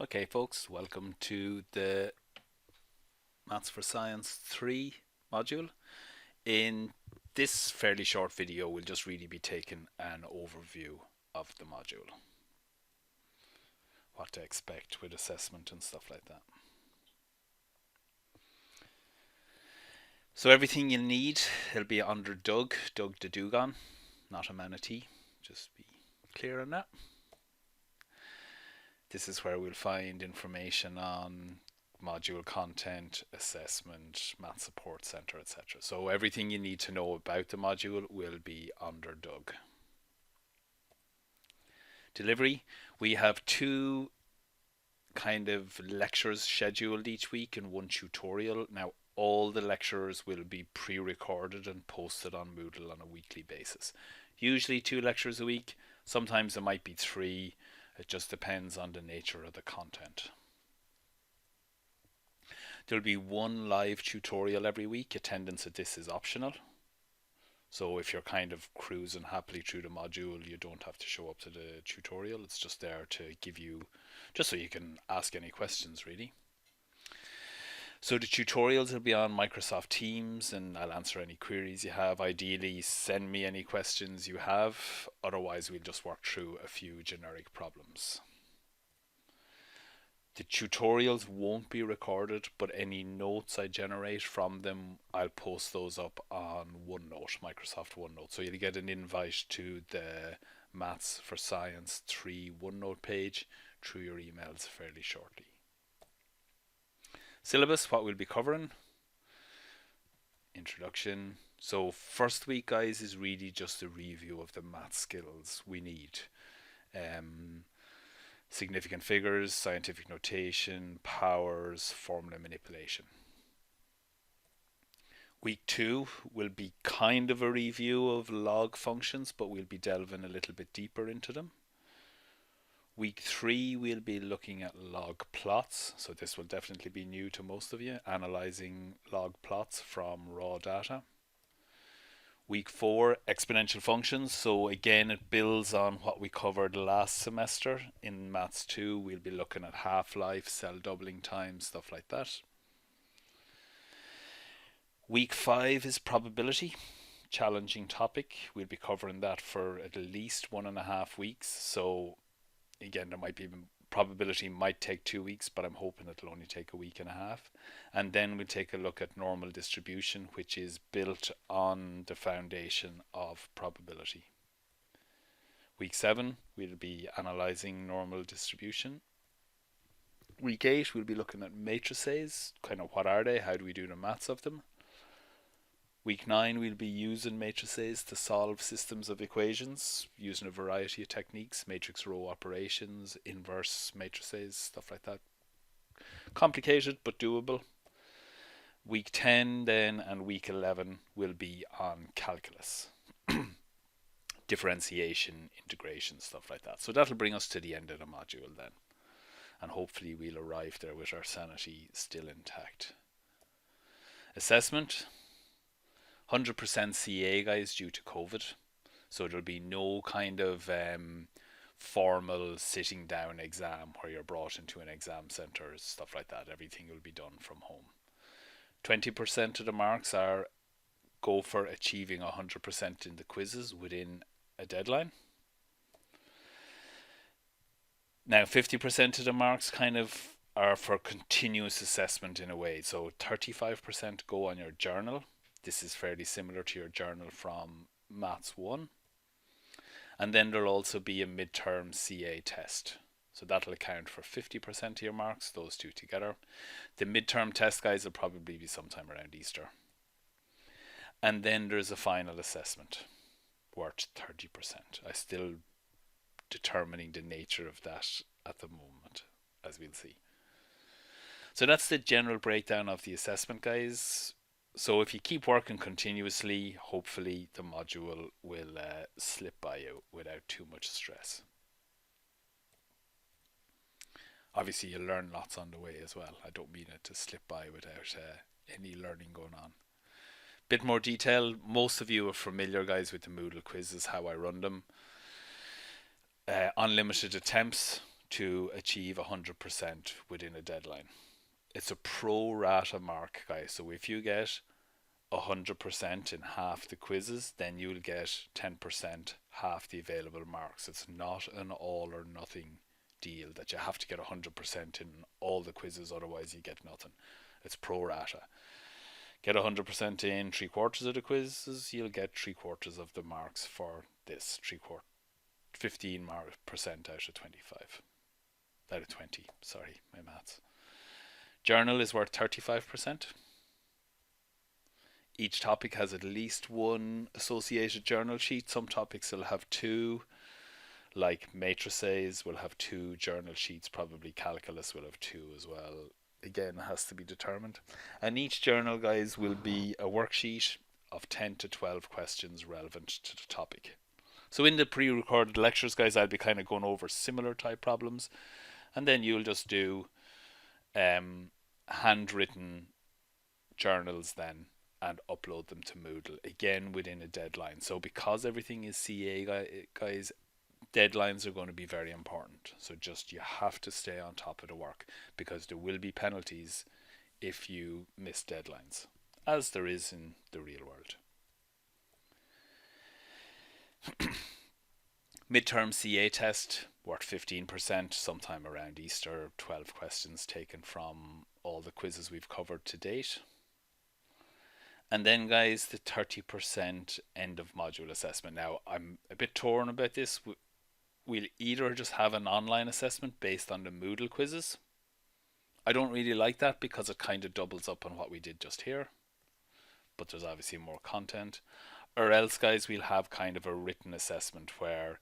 Okay, folks, welcome to the Maths for Science 3 module. In this fairly short video, we'll just really be taking an overview of the module, what to expect with assessment and stuff like that. So everything you'll need, it'll be under Doug the Dugon, not a manatee, just be clear on that. This is where we'll find information on module content, assessment, Math Support Center, etc. So everything you need to know about the module will be under Doug. Delivery, we have two kind of lectures scheduled each week and one tutorial. Now all the lectures will be pre-recorded and posted on Moodle on a weekly basis. Usually 2 lectures a week, sometimes it might be 3. It just depends on the nature of the content. There'll be 1 live tutorial every week. Attendance at this is optional. So if you're kind of cruising happily through the module, you don't have to show up to the tutorial. It's just there to give you, just so you can ask any questions really. So the tutorials will be on Microsoft Teams and I'll answer any queries you have. Ideally, send me any questions you have. Otherwise, we'll just work through a few generic problems. The tutorials won't be recorded, but any notes I generate from them, I'll post those up on OneNote, Microsoft OneNote. So you'll get an invite to the Maths for Science 3 OneNote page through your emails fairly shortly. Syllabus, what we'll be covering. Introduction. So first week, guys, is really just a review of the math skills we need. Significant figures, scientific notation, powers, formula manipulation. Week 2 will be kind of a review of log functions, but we'll be delving a little bit deeper into them. Week 3 we'll be looking at log plots, so this will definitely be new to most of you, analysing log plots from raw data. Week 4, exponential functions. So again, it builds on what we covered last semester. In Maths 2, we'll be looking at half-life, cell doubling time, stuff like that. Week 5 is probability. Challenging topic. We'll be covering that for at least 1.5 weeks. So again, there might be probability might take 2 weeks, but I'm hoping it'll only take 1.5 weeks. And then we'll take a look at normal distribution, which is built on the foundation of probability. Week 7, we'll be analysing normal distribution. Week 8, we'll be looking at matrices, kind of what are they, how do we do the maths of them. Week 9, we'll be using matrices to solve systems of equations, using a variety of techniques, matrix row operations, inverse matrices, stuff like that. Complicated, but doable. Week 10 then and week 11 will be on calculus. Differentiation, integration, stuff like that. So that'll bring us to the end of the module then. And hopefully we'll arrive there with our sanity still intact. Assessment. 100% CA, guys, due to COVID. So there'll be no kind of formal sitting down exam where you're brought into an exam centre, stuff like that. Everything will be done from home. 20% of the marks are go for achieving 100% in the quizzes within a deadline. Now 50% of the marks kind of are for continuous assessment in a way. So 35% go on your journal. This is fairly similar to your journal from Maths 1. And then there'll also be a midterm CA test. So that'll account for 50% of your marks, those two together. The midterm test, guys, will probably be sometime around Easter. And then there's a final assessment worth 30%. I'm still determining the nature of that at the moment, as we'll see. So that's the general breakdown of the assessment, guys. So if you keep working continuously, hopefully the module will slip by you without too much stress. Obviously you'll learn lots on the way as well. I don't mean it to slip by without any learning going on. Bit more detail. Most of you are familiar, guys, with the Moodle quizzes, how I run them. Unlimited attempts. to achieve 100% within a deadline. It's a pro rata mark, guys. So if you get 100% in half the quizzes, then you'll get 10% half the available marks. It's not an all or nothing deal that you have to get 100% in all the quizzes, otherwise you get nothing. It's pro rata. Get 100% in 3/4 of the quizzes, you'll get 3/4 of the marks for this. 15% out of 25. Out of 20, sorry, my maths. Journal is worth 35%. Each topic has at least one associated journal sheet. Some topics will have two, like matrices will have two journal sheets, probably calculus will have two as well. Again, it has to be determined. And each journal, guys, will be a worksheet of 10 to 12 questions relevant to the topic. So in the pre-recorded lectures, guys, I'll be kind of going over similar type problems, and then you'll just do handwritten journals then and upload them to Moodle, again within a deadline. So because everything is CA, guys, deadlines are going to be very important. So just you have to stay on top of the work, because there will be penalties if you miss deadlines, as there is in the real world. Midterm CA test worth 15%, sometime around Easter. 12 questions taken from all the quizzes we've covered to date. And then, guys, the 30% end of module assessment. Now, I'm a bit torn about this. We'll either just have an online assessment based on the Moodle quizzes. I don't really like that because it kind of doubles up on what we did just here, but there's obviously more content. Or else, guys, we'll have kind of a written assessment where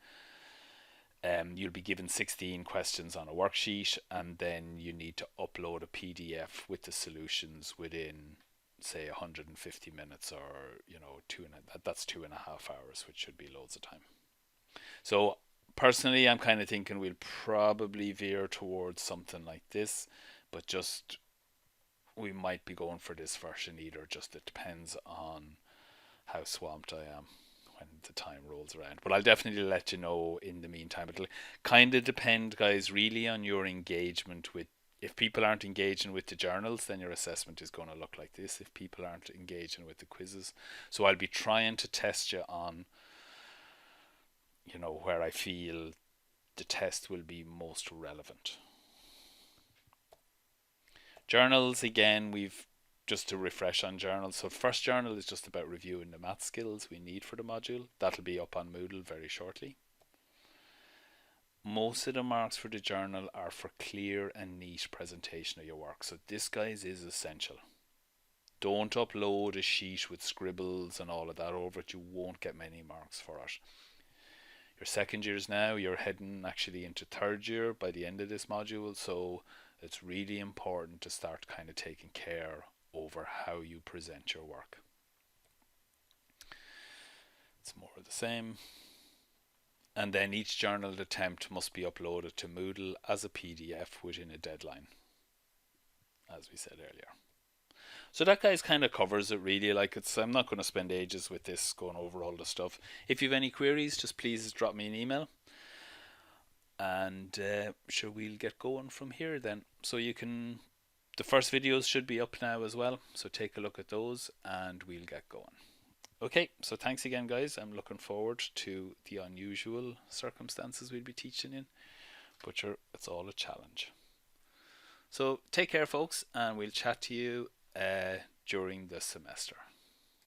you'll be given 16 questions on a worksheet, and then you need to upload a PDF with the solutions within, say, 150 minutes, or that's 2.5 hours, which should be loads of time. So personally, I'm kind of thinking we'll probably veer towards something like this, but just we might be going for this version either. Just it depends on how swamped I am when the time rolls around. But I'll definitely let you know in the meantime. It'll kind of depend, guys, really on your engagement with. If people aren't engaging with the journals, then your assessment is going to look like this. If people aren't engaging with the quizzes, so I'll be trying to test you on, where I feel the test will be most relevant. Journals, again, we've just to refresh on journals. So first journal is just about reviewing the math skills we need for the module. That'll be up on Moodle very shortly. Most of the marks for the journal are for clear and neat presentation of your work. So this, guys, is essential. Don't upload a sheet with scribbles and all of that over it. You won't get many marks for it. Your second years now, you're heading actually into third year by the end of this module. So it's really important to start kind of taking care over how you present your work. It's more of the same. And then each journal attempt must be uploaded to Moodle as a PDF within a deadline, as we said earlier. So that, guys, kind of covers it really. I'm not going to spend ages with this going over all the stuff. If you have any queries, just please drop me an email, and sure, we'll get going from here then. So the first videos should be up now as well, so take a look at those and we'll get going. Okay, so thanks again, guys. I'm looking forward to the unusual circumstances we'll be teaching in, but sure, it's all a challenge. So take care, folks, and we'll chat to you during the semester.